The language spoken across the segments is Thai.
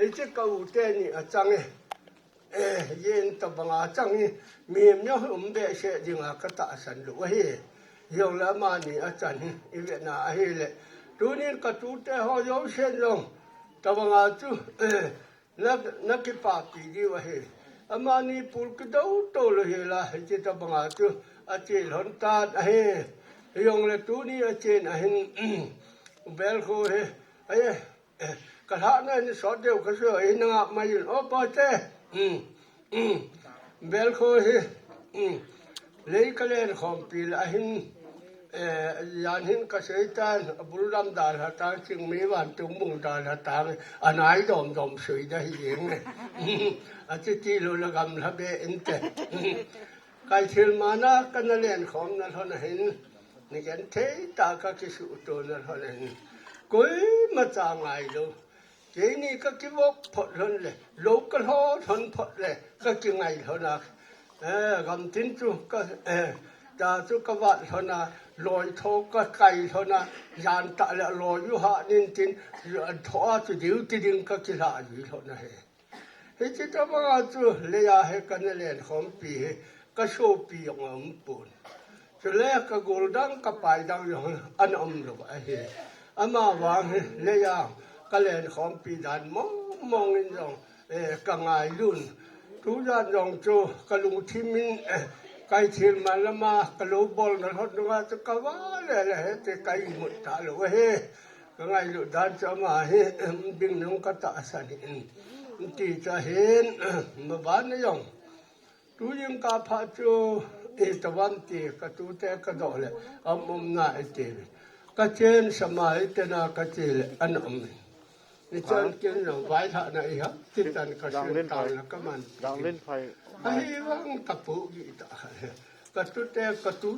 这个有的你啊，张诶，人都帮啊张诶，面面我们别说另外个大山路嘿，用了嘛你啊张诶，因为那嘿嘞，昨天个主的好有钱人，都帮啊就那个把比的嘿，啊嘛你不个都了嘿啦，这都帮啊就啊这很大嘿，用了昨天啊这那嘿，别个嘿，哎呀。กระทะนั่นสอดเดียวก็สวยนะมาอยู่อ๋อปอเต้เบลโคเฮเลยก็เลยของปีละหินยานหินก็เสียจานบุรุษดาลตาจึงมีวันตุงมุงดาลตาอันไหนดอมสวยได้ยังไงอาทิตย์ลุละกำลับเบอินเตไก่ชิลมานะกันนั่นเองของนั่นเท่านั้นเห็นนี่กันเทตากะกิสุตัวนั่นเท่านั้นกุยมาจางไงดูเจนี่ก็คิดว่าพอทนเลยโลกก็ท้อทนพอเลยก็จึงไงเท่านั้นกำทิ้งจุก็จ่าจุกวัดเท่านั้นลอยโทก็ไก่เท่านั้นยานตะละลอยอยู่หานินทินท้อจุดเดียวติดิงก็คิดหาอยู่เท่านั้นเฮ้ยจิตว่าจุเลยาให้กันเล่นของปีก็โชว์ปีของอมปูนจุเล่ก็กูดังก็ไปดังอย่างอันอมหลบไอ้เฮ้อามาวางเลยาก็เล่นของปีดันมองนี่จงกังไงรุ่นทุกอย่างจงโจกะลุงทิมินไก่เทียนมาละมากะลูบอลนะฮอดว่าจะกะว่าเลยแต่ไก่หมดตาโลเฮกังไงลุดันจะมาเฮบิงนงกะตะสันที่จะเห็นมาบ้านนี่ยงทุยังกะพะโจตะวันตีกะตูแต่กะดอเลยอมมนาไอเตกะเจนสมัยเตนากะเจลอันอมนี่จันกินหลงไว้ท่าไหนครับที่ตันกะชื่อตาแล้วก็มันดังเล่นไฟไอ้วังตะปูกีตากะตูแ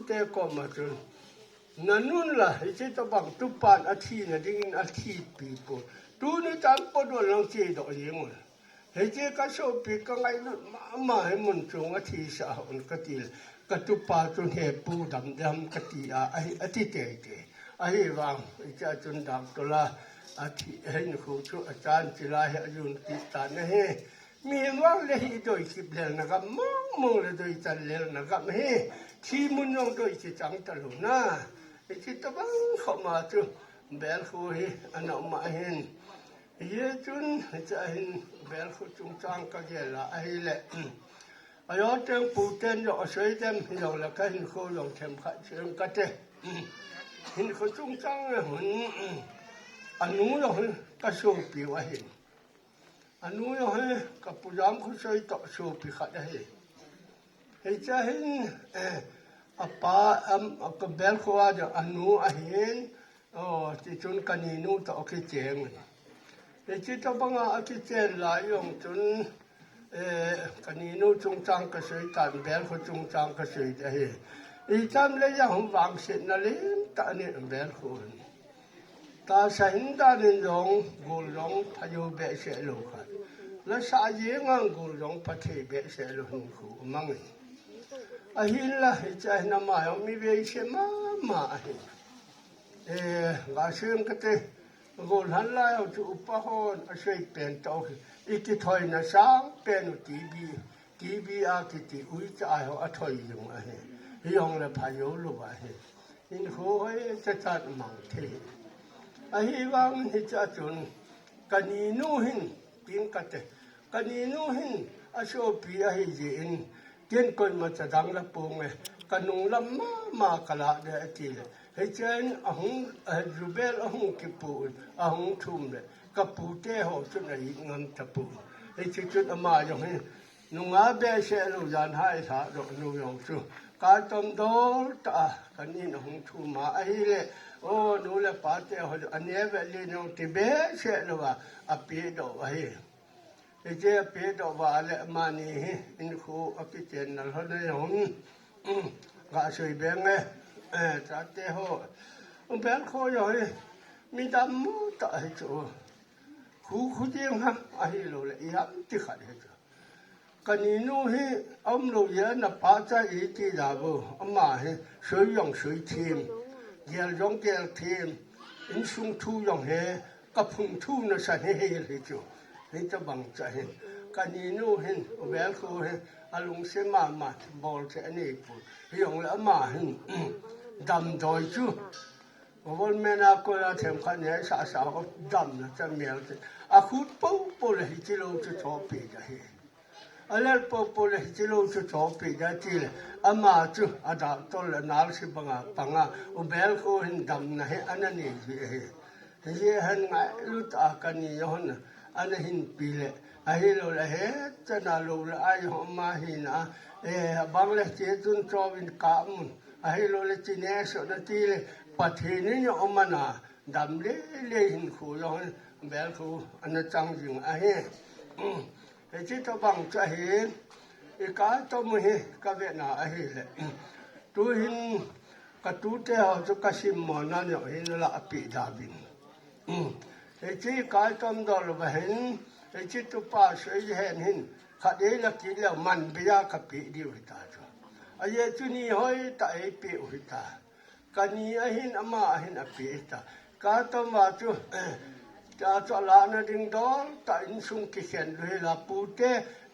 ต่ก็มาจนนั่นนู่นล่ะไอ้ที่ตะบังตุปานอาทินะดิ้งอาทิปีโปตูนี่จันปดวลังเจดอกยิงไอ้ที่กะโชปีกะไงลุมาให้มันจงอาทิสาอุนกะติกะตุปาจนเฮปูดำกะติไอ้อาทิเตไอ้วังไอ้จะจนดังตละอาทิเห็นครูชุอาจารย์จิลาให้อายุนติตานะเฮมีว่างเลยโดยคิดแล้วนะครับมองเลยโดยจันแล้วนะครับเฮที่มุนยองโดยจิจังตะลุนะไอ้ที่ตะบังเข้ามาจุเบลคูเฮอันเอามาเห็นเยจุนจะเห็นเบลคูจุงจังก็เยละไอ้แหละอายอเต็งปูเต็นยอสวยเต็มยองละก็เห็นโคลงเข็มขัดเชิงกะเตเห็นเขาจุงจังเลยหุ่นอันนู้นเลยก็โชว์ปีว่าเห็นอันนู้นเลยก็พยายามเขาใช้ต่อโชว์ปีขัดให้เห็นจะเห็นป้าก็เบลเขาว่าจะอันนู้นเห็นที่จนกันนี่นู้นต่อคิดเจงเห็นที่ต้องบังอาคิดเจงหลายอย่างจนกันนี่นู้นจงจังก็สวยแต่เบลเขาจงจังก็สวยได้อีจำเลยยังวางเสร็จนั่นเลยตอนนี้เบลเขาตาสันดานินงกุลงพยุเบเสโลขัดและสายงานกุลงปฏิเบเสโลหินคูมังอหินละใจน้ำมามีเบเสมาหิกาเชื่อมกันเตกุลหันไล่เอาจุอุปหอนช่วยเป็นตัวอีกที่ถอยน่ะสร้างเป็นทีบีอากิติอุยจะเอาถอยอยู่อ่ะยองละพายุลูกอ่ะหินคูให้จะจัดมังเทไอ้วังที่จะจนกันนีนูหินปิงกัดกันนีนูหินอาโชปีไอ้เจนเกินคนมาจะดังละปงเลยกันนุงลำมากละเดอทีเลยให้เจนอ่งรูเบลอ่งกิปูอ่งทุ่มเลยกับปูเตะหัวสุดเลยงามตะปูไอ้จุดมาอย่างนี้นุงอาเบเชลูยันให้ท่าดอกนุยองจูการต้มโดตากันนี่อ่งทุ่มมาไอ้เลยโอ้นูละปาเตะอันนี้เวลีนองติเบเชลว่าอปีดอกไว้เจอปีดอกว่าละมานี่อินคูอกิเจนนั่นเขาได้หงกะสวยเบงจัดเตะโหเบลโคยมีดำมูตะให้จูคูเจียงฮะไอ้โลละยับติขัดให้จูกันนี่นูฮีอมโลเยนะปาใจอีที่ดาบูอมาฮีสวยยองสวยทีมเกลยองเกลทีมอินซุงทูยองเฮกับพุงทูนะสันเฮเลยจู นี่จะบังใจกันนีนูเห็นแวลคูเห็นอลุงเสมามาบอลเสนี่พูดยองละมาเห็นดำดอยจูวันเมนาโกลาเทมขันเนี่ยสาวก็ดำนะจะเมียลอาคูดปุ๊บปุ๊บเลยที่เราจะชอบปีได้อะไรปุ๊บปุ๊บเลยที่เราจะชอบปีได้ที่เลยอามาจูอาดาตัวละนาลสิบังอ่ะแวลคูเห็นดำนะเห็นอันนั้นนี่เห็นไงรู้ตากันนี่ย้อนอันนั้นเห็นปีเลยahi lo la he chana lo la ai ho ma hi na bangle che tun chowin ka mun ahi lo le chine so na ti le pathini yo omana dam le le hin khu yo bel khu an chang jing ahi he chi to bang cha he ka to mu he ka ve na ahi le tu hin ka tu te ho chu ka sim mo na yo hin la api da bin he chi ka tom do lo ba hinจิตุปาสวยเห็นหินขัดเอลักกิแล้วมันไปยากปีเดียวตาจ้ะอายจุนีห้อยตาเอปีอุตากันนี้หินอามาหินอปีตากาตมาจุจะจลานะดิงดอลตาอินสุงกิเขียนเลยละปูเต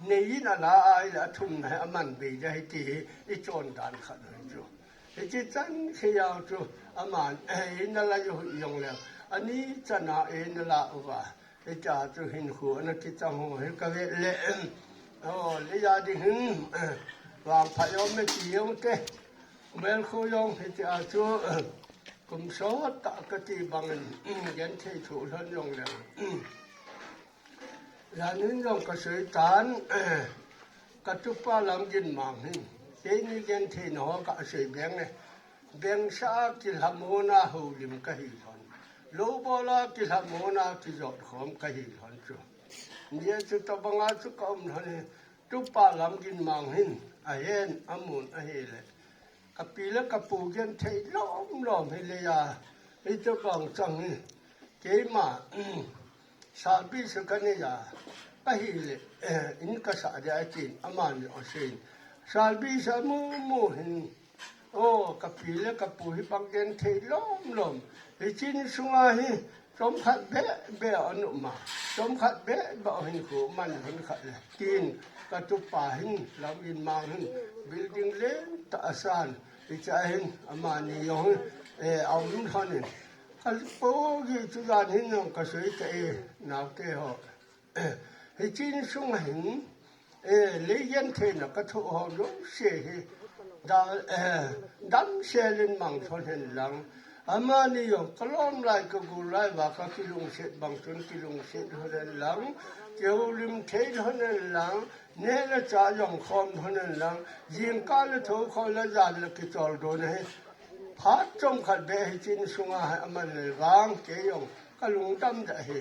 เนยินalaไอละทุ่มให้อามันไปจะให้ตีอีโจนดานขัดเลยจุจิตจันเขียวจุอามันหินอะไรอยู่ยองแล้วอันนี้จะน่าเอ็นละว่าจะจะเห็นหัวนักกิจจังหัวเห็นกระเวเล่เลยยาดิหินวางพยอมไม่เกี่ยวเตะเมื่อคุยองจะจะกุมโสตะกติบังยันเทถูท่านยองแล้วแล้วนี้ยองก็สวยตานกระตุปาลังยินมังหินเจนี่ยันเทนหัวก็สวยแบงเนี่ยแบงชากิลหามนาหูลิมกะฮิโลบอลากิลามนากิจอดของกะฮิหันจูเนี่ยจุตบังอาจุกอมทันตุปาลังกินมังหินอาเฮนอามุนอาเฮเลกับปีละกับปูยันเทล้อมเฮเลยาไอจุบังจังนี่เกมาซาบิสกันเนี่ยกะฮิเลอินกะสาเดียจินอามันอเซนซาบิสมูหินโอ้กับปีละกับปูฮิบังยันเทล้อมจินสุงาหิสมขัดเบะอนุมาสมขัดเบะบ่หินโขมันหินขัดเลยกินกระตุปาหินลำอินมาหินบิลดิ้งเล่นตะอาสานอิจาหินอามานิยองเอาหินทันกัลโปกิจุดานหินก็สวยแต่นาวเตหอจินสุงหินเลยันเทนก็ทุกหอลุเสียดัมเชลินมังชนเห็นหลังอามานิยมกล้อมไล่ก็กูไล่ว่าก็กิลุงเสร็จบางจนกิลุงเสร็จเท่านั้นหลังเกี่ยวลิมเทเท่านั้นหลังเนละจ่ายองคอมเท่านั้นหลังยิงกาละโถคอละจานละกิจอลโดนให้พัดจมขัดเบให้จินสุงาให้อามันเลยวางเกี่ยงก็ลุงตั้มจะให้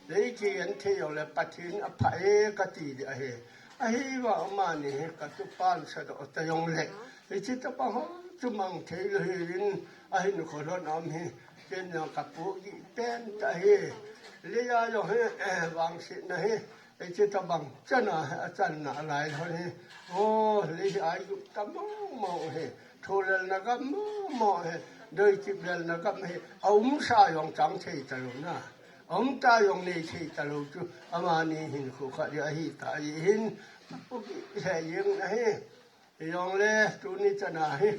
เลยเกี่ยนเที่ยวและปัทินอภัยกติจะให้ไอ้ว่าอามานี่ก็ตุปานสะดอกตะยองเล็กไอ้จิตปะฮจุมังเทลินไอ้หนูขอร้องน้ำให้เป็นอย่างกับผู้ยิ่งเป็นใจเลี้ยยองให้วางสินะให้ไอ้จิตบังจะน่าอาจารย์น่าอะไรเท่านี้โอ้เลี้ยอายุตะมองให้ทุเรศนะครับมองให้โดยจิตเรศนะครับให้เอาสายองจังเทตลุนะเอาตายองนี่เทตลุจูอามานี่หินคู่ขัดยาหิตายหินปุ๊บแห่ยังนะให้ยองเล่ตุนิจนาให้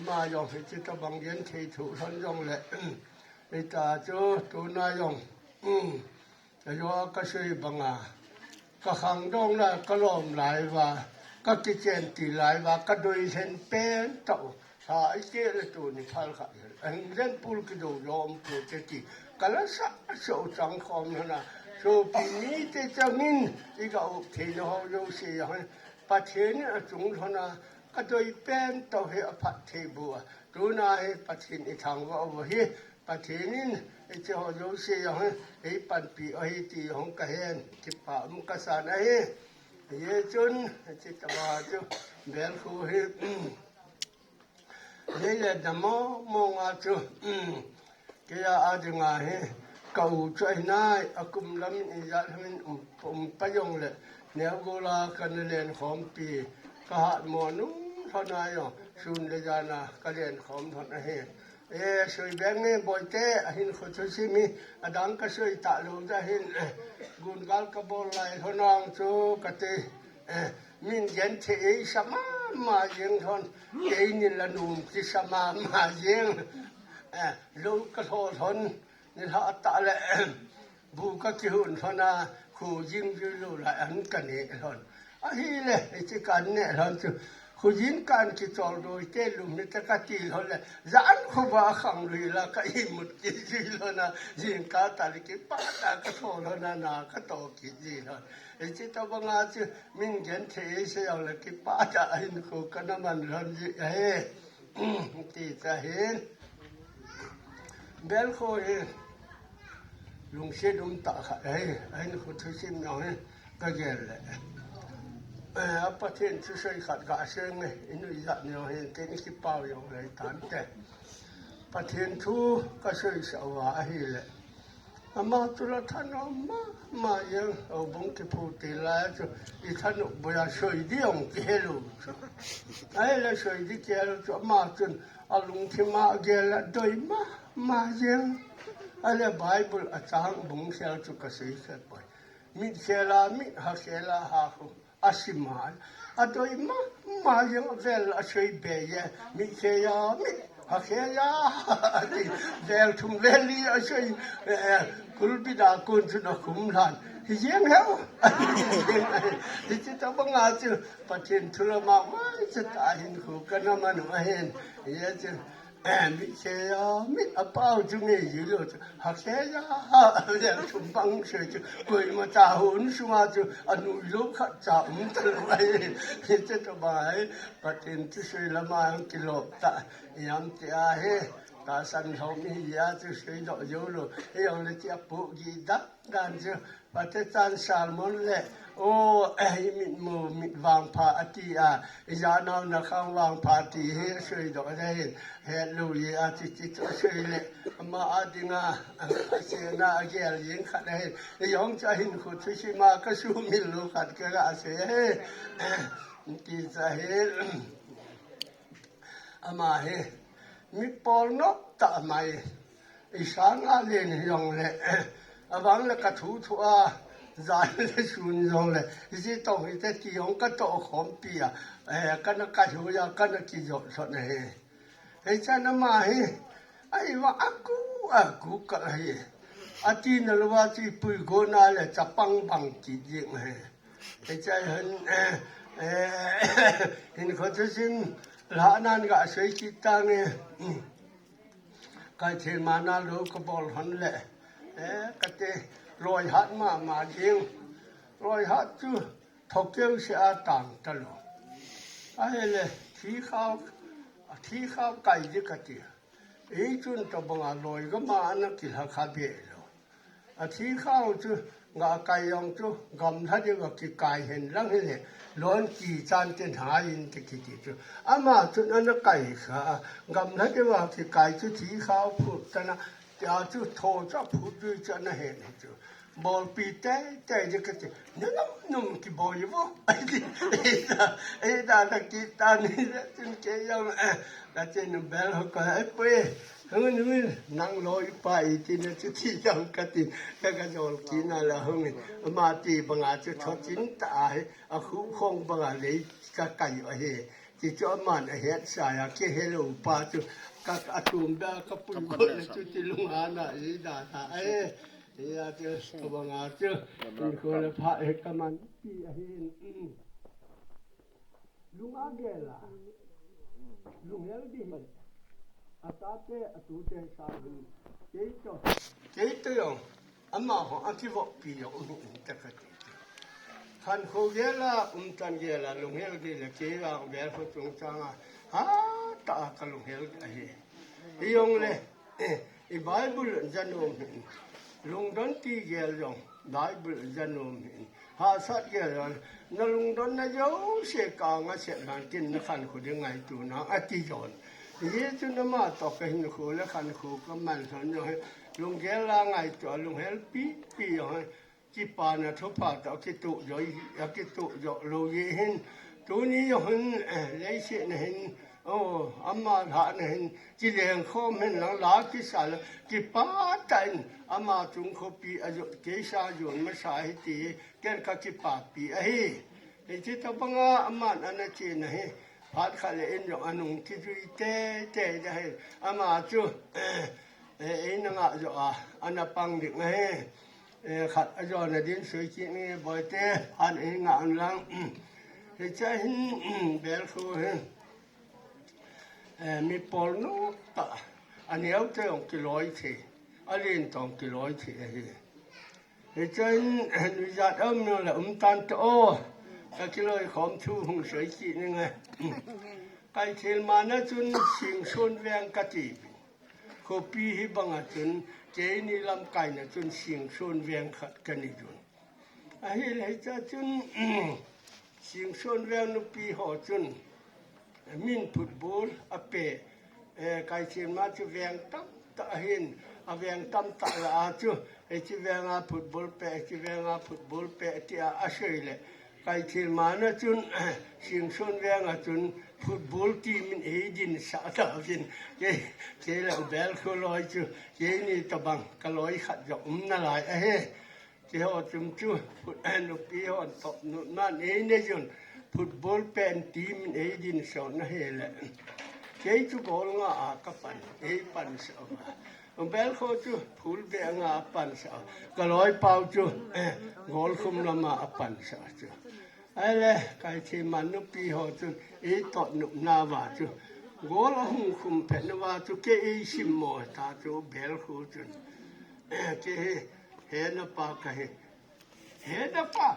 มายองจิตบังยันเทถูท่านยองแหละไอ้ตาโจตัวนายองยอก็ช่วยบังก็ขังดองละก็ล้อมหลายว่าก็กิเจนตีหลายว่าก็โดยเห็นเป็นเต่าสายเจริญตัวนี่พัลขัดอันเล่นปูลกิโดยอมปูเจติก็ละสะโซจังคอมนะโซปีนี้เตจังนินอีกเอาเทนหอยเสียให้ปัจเจนจุงทนาก็โดยเป็นต่อให้อภัทเทบัวดูนาให้ปัจเจนอีทางว่าเอาให้ปัจเจนินไอ้เจ้าโยเสียให้ไอ้ปันปีไอ้ตีของกะเฮนที่ป่ามุกษาไอ้เยจุนจิตวาจุเบลคูเฮนี่แหละดมมองอาจุเกียอาดึงอาเฮเก่าใจนายอากุมลำอิจาทมินประยงเลยแนวโบราณกันเรียนของปีกหาดหมอนุ่งทนายสุนเลจานากันเรียนของทนเฮ soi benge boite ahin khotosimi adang ka soi ta lo da hin gun gal ka bol lai honang chu kate min gen the ei sama ma yeng thon ei ni la num ki sama ma yeng lo ka thon ni ha ta le bu ka ki hun thona khu jing ju lo la an ka ne thon a hi le chi kan ne thon chu khu jin kan ki chol doi te lum ni ta ka ti thon le zan khu ba khang ri la ka i mut ki ji lo na jin ka ta li ki pa ta ka thon na na ka to ki ji thon chi ta ba nga chu min gen the se yaw le ki pa ta hin khu ka na man thon ji ti ta hin bel kho lung se dum ta kha ai khu thu sim no ka gel le apa tin chu sei khat ga seng ne inu ya no hen ke ni ki pao yo le tan te pa tin thu ka sei sa wa hi le ama tu la than ma yang au bong ki phu ti la chu I than no bo ya sei di ong ki helu ai le sei di ke lu chu ma chun alung thi ma gel la doi ma yang ale bible achang bung sel chu ka sei se pai mi khela mi ha khela ha khu asimal adoi ma yang vel a sei be ye mi khaya mi ha khaya vel thum veli a sei kul bi da kun chu na khum lan yeng heo ti ta banga chu pathin thula ma cha ta hin khu kana man ma hen ye chu mi khaya mi a pao chu ne yi lo ha khaya le thum bang se chu koi ma ta hun su ma chu anu lo kha cha ta mai ti ta bai pathin chu sei la ma ki lo ta yam ti a he ta san ho mi ya chu sei do yo lo yong le ti a pu gi da dan chu pate tan salmon le mi mo mi wang pha ati a ya na na khang wang pha ti he sei do he lu ye a ti chu sei le ma adinga se na agel yin kha le yong cha hin khu chu si ma ka su mi lu khat ka ga se he ti za he ama he mi pol no ta mai isang a len yong le awang le ka thu a zai le sun yong le ji tong hi te ti yong ka to khom pi a ka na ka hu ya ka na ki jo so ne he cha na ma he ai wa aku ka he ati na lo wa chi pu go na le cha pang bang ki ji he cha hen hin kho sin la nan ga sei ki ta ne ka the ma na lo ko bol han le ka te loi hat ma jing loi hat chu thok keu se a tang ta lo ai le thi khao kai ji ka ti ei chun to banga loi ga ma na ki ha kha be lo a thi khao chu nga kai yong chu gam tha de ga ki kai hen lang he le lon ki chan ten ha yin ti ki chu ama chun an kai kha gam tha de wa ki kai chu thi khao phu ta na ya chu tho cha phu chu cha na he ne chu bol pi te de ka ti num ki bol yo ai da ki ta ni tin ke yong da chen bel ho ka ai pe hung nang loi pai ti ne chu ti yang ka ti ka jol ki na la hung ma ti banga chu tho chin ta a khu khong banga le ka kai a he ti cho man a het sa ya ke hello pa chu ka atum da ka pu ko le chu ti lung ana I da ta ya chu banga chu ko le pha he ka man ti a he lung a ge la lung el di atate atute sabu keito yo amma ho ativo pio ta ka kan ko gela tan gela lunghel ge le ke ga ber ho chung changa ha ta ka lunghel ai yong le I bible janom lung don ti gel yong bible janom ha sat gel na lung don na yo se ka nga se ban tin na kan ko de ngai tu na ati jon ye chu na ma to ka hin khu le kan khu ka man son yo lung gel la ngai to lung hel pi yo ki pa na tho pa to ki tu yo ya ki tu yo lo ye hin tu ni yo hin le se ne hin โอ้อามาหาเนี่ยจิเลงโคมเห็นหลังลากิสาลกิปาตันอามาจุงโคปีอายุเกชายุนมาสาหิตีแกนกกิปาปีเฮ้เฮ้จิตบังอามาอันนั้นจีนะเฮ้พาดขาเลเอ็นยองอนุงที่จุยเตจะเฮ้อามาจูเอ็นงะจูอันนั้นปังดิกนะเฮ้ขัดอาจารย์ดินสวยจีนี่บ่อยเตอันเองงะอันหลังเฮ้จะเห็นเบลคูเฮ้มีปอลโนตะอันนี้เอาเท่ากิโลทีอันนี้ต้องกิโลทีเฮ้จะเห็นวิจารณ์นั่นแหละตันโตก็กิโลของทูหงสวยจีนี่ไงไก่เทลมานะจนสิงชนแวงกะติโคปีฮิบังจนเจนี่ลำไก่นะจนสิงชนแวงกันนี่จนไอ้เลยจะจนสิงชนแวงนุปีหอจนมินฟุตบอลอเปไก่เชียนมาจะแวงตั้มตะเห็นแวงตั้มตะละจูไอ้ที่แวงฟุตบอลเปที่แวงฟุตบอลเปที่อาศัยเลยไก่เชียนมานะจนสิงชนแวงจนฟุตบอลทีมเอดินสาดาวินเจแล้วเบลก็ลอยจูเจนี่ตะบังก็ลอยขัดจะนั่นหลายเฮ้เจ้าจุ่มจูฟุตนุปีหอนตบนุ่นนั่นเองเนี่ยจนฟุตบอลเป็นทีมเอดินสอนนะเฮละเจ้าจูบอลงากับปันปันสาวเบลเขาจูพูดเบงาปันสาวก็ลอยเป่าจูกอลคุมละมาปันสาวจูอะไรใครที่มันนุปีหอจูตอนุนาวาจูกอลหุ่งคุมเป็นนาวาจูเกชิมโมตาจูเบลเขาจูเกเฮนปากเฮนปา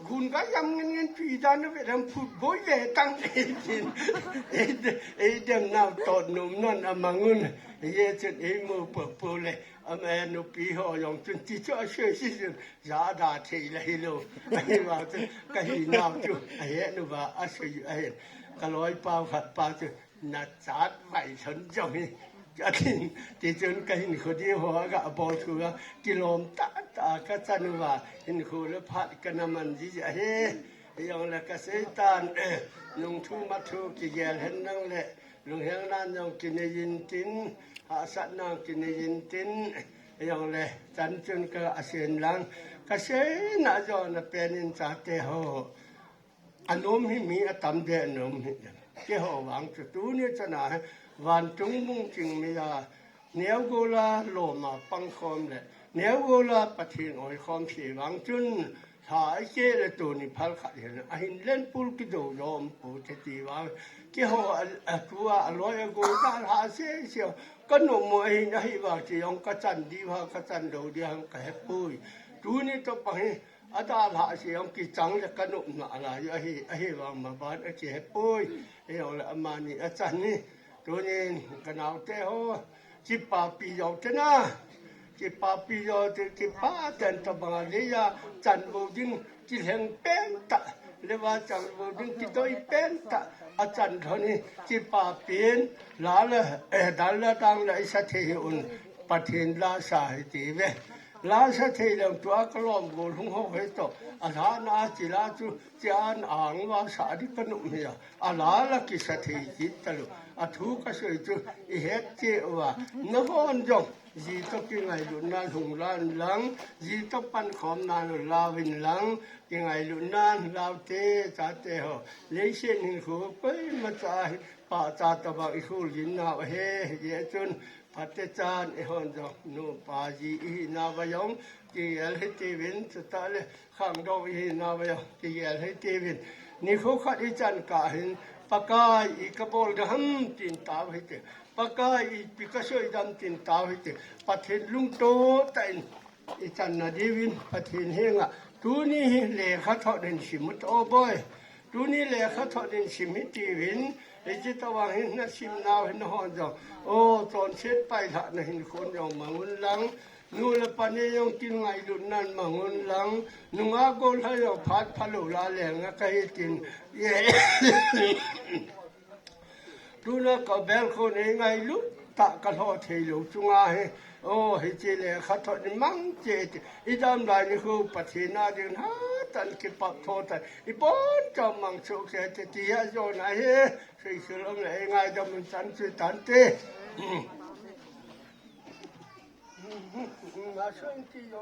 คุณก็ยังเงินปีดานไปทำฟุตบอลเลยตั้งเดิมน่าตอดนุ่มนั่นอามังุนเยจุดมือเปิดปูเลยแม่นุปีหอยองจนที่จะช่วยสิ่งยาดาเทเลยโลไอ้ว่าจะก็หินาวจุไอ้นุว่าอาศัยไอ้ก็ลอยเป่าขัดเป่าจุนัดจัดไหวชนจังก็ทิ้งที่จนก็หินคนที่หัวก็บอลชัวกิโลมตาก็จันว่าหินคู่แล้วพัดกันน้ำมันที่จะเฮ้ยังละก็เสตันลุงทูมาทูกิเกลเห็นนั่งแหละลุงเฮงนั่นยังกินยินตินหาสัตว์นั่งกินยินตินยังละจันจนก็อาเซียนหลังก็เสน่าจอนเป็นอินจัดเตโฮอนุมหิมีอตัมเดอนุมหิเกี่ยวหวังจุดตู้นี้จะน่าวันจงมุ่งจริงไม่ยาเนียวโกลาโลมาปังคอมเลยเนียวโกลาปะทินอ้อยคอมสีหวังจุนถ้าไอ้เจเลตัวนี้พัลขัดเห็นไอ้เล่นปูกิโดยอมปูเทตีว่าเกี่ยวตัวอร่อยโกลาหาเสียเสียวก็หนุ่มไอ้ไอ้ว่าจะยองกระจันดีว่ากระจันโดเดียงกระเฮปุยตัวนี้ต้องไปอาตาหาเสียงกิจังจะกระหนุ่มอะไรไอ้ว่ามาบ้านไอ้เจเฮปุยไอ้เอาละมานี่อาจารย์นี่ตัวนี้ก็น่าเตะโหจิปาปียาวเจนะจิปาปียาวจิปาแต่ตบางเลียจันบูดิงจิเฮงเป็นตะเรียกว่าจันบูดิงจิโดยเป็นตะอาจารย์คนนี้จิปาเป็นลาละดัลละตังละอิสเทอุนปะเทนลาสาหิติเวลาสเทลงตัวกลอมโกลงหอยโตอาลานาจิลาจูจานอ่างว่าสาดิกนุเมียอาลาละกิสเทจิตตลุอาทุกข์สวยจูอีเฮตเจว่านครจงจีตกิไงลุนนานหงลานหลังจีตปันขอมนานลาวินหลังกิไงลุนนานลาวเตจัดเตหอเลเชนิคูไปมาจ่ายป่าจัดตะบักอีคูลินนาเฮเยจุนพัตจานเอฮอนจงนูปาจีอีนาบยองกิเอลให้เทวินสตาเลขังดอกอีนาบยองกิเอลให้เทวินนี่เขาขัดอีจันกาหินปากายอีกบอลกหัมตินตาวิเตปากายอีปิกาโซอีดัมตินตาวิเตปัทเฮลุงโตตันอีจันนาดีวินปัทเฮเฮงะตูนี่เลขาทอดินชิมุตโอบอยตูนี่เลขาทอดินชิมิตีวินไอจิตวังหินนัชิมนาวหินหอนจงโอ้ตอนเช็ดไปละนะหินคนยองมังุนหลังนูละปานยองกินไงลุนนั่นมังุนหลังนุงอาโกลให้เราพัดพะโลลาแหลงก็ให้กินเย่ดูนะก็เบลคนเองไงลุตะกะทอเทลุจุงาให้โอ้ให้เจเลขัดทอดมังเจอีดามได้นี่คือปฏินาดินหา tan ki pak tho ta ipon ka mang so ke te tia yo na he sei sulong le ngai da mun san su tan te ma so ti yo